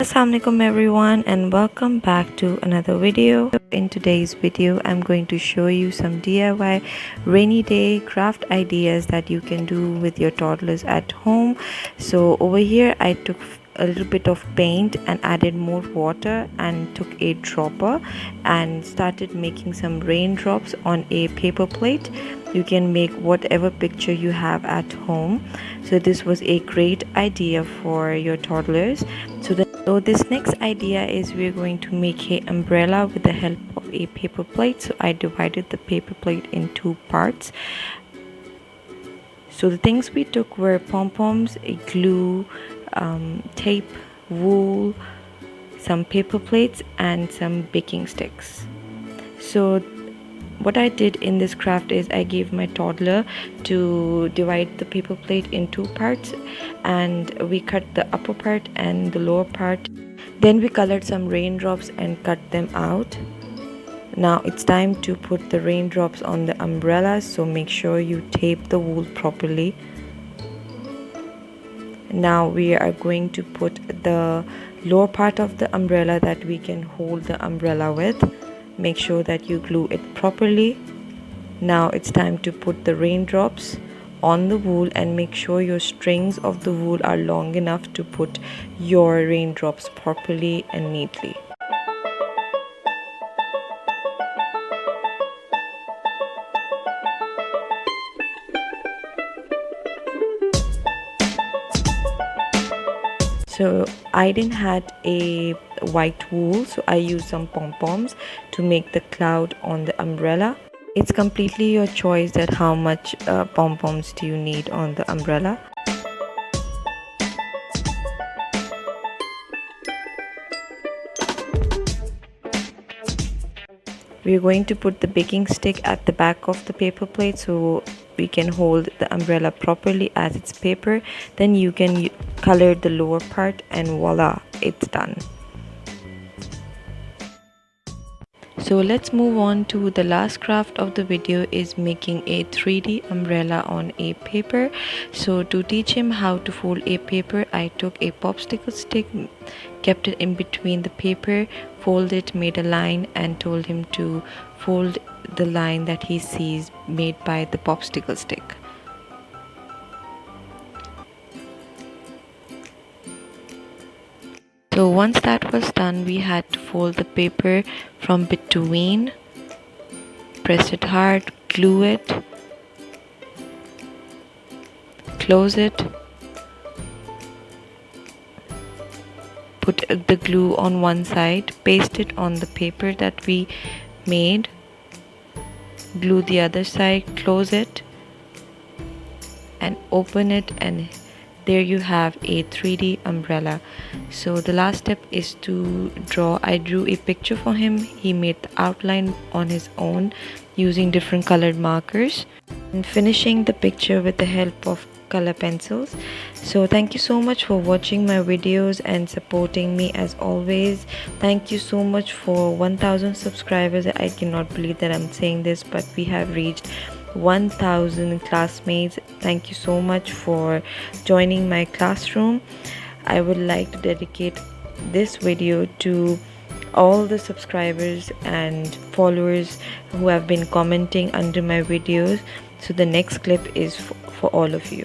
Assalamualaikum everyone, and welcome back to another video. In today's video I'm going to show you some DIY rainy day craft ideas that you can do with your toddlers at home. So over here I took a little bit of paint and added more water and took a dropper and started making some raindrops on a paper plate. You can make whatever picture you have at home. So this was a great idea for your toddlers. So this next idea is we're going to make a umbrella with the help of a paper plate. So I divided the paper plate in two parts. So the things we took were pom-poms, a glue, tape, wool, some paper plates and some baking sticks. So what I did in this craft is I gave my toddler to divide the paper plate in two parts, and we cut the upper part and the lower part. Then we colored some raindrops and cut them out. Now it's time to put the raindrops on the umbrella, so make sure you tape the wool properly. Now we are going to put the lower part of the umbrella that we can hold the umbrella with. Make sure that you glue it properly. Now it's time to put the raindrops on the wool, and make sure your strings of the wool are long enough to put your raindrops properly and neatly. So I didn't had a white wool, so I used some pom-poms to make the cloud on the umbrella. It's completely your choice that how much pom-poms do you need on the umbrella. We're going to put the baking stick at the back of the paper plate so we can hold the umbrella properly as it's paper. Then you can color the lower part and voila, it's done. So let's move on to the last craft of the video, is making a 3D umbrella on a paper. So to teach him how to fold a paper, I took a popsicle stick, kept it in between the paper, folded it, made a line and told him to fold the line that he sees made by the popsicle stick. So once that was done, we had to fold the paper from between, press it hard, glue it, close it, put the glue on one side, paste it on the paper that we made, glue the other side, close it and open it, and there you have a 3D umbrella. So the last step is to draw. I drew a picture for him. He made the outline on his own using different colored markers and finishing the picture with the help of color pencils. So thank you so much for watching my videos and supporting me as always. Thank you so much for 1000 subscribers. I cannot believe that I'm saying this, but we have reached 1000 classmates. Thank you so much for joining my classroom. I would like to dedicate this video to all the subscribers and followers who have been commenting under my videos. So the next clip is for all of you.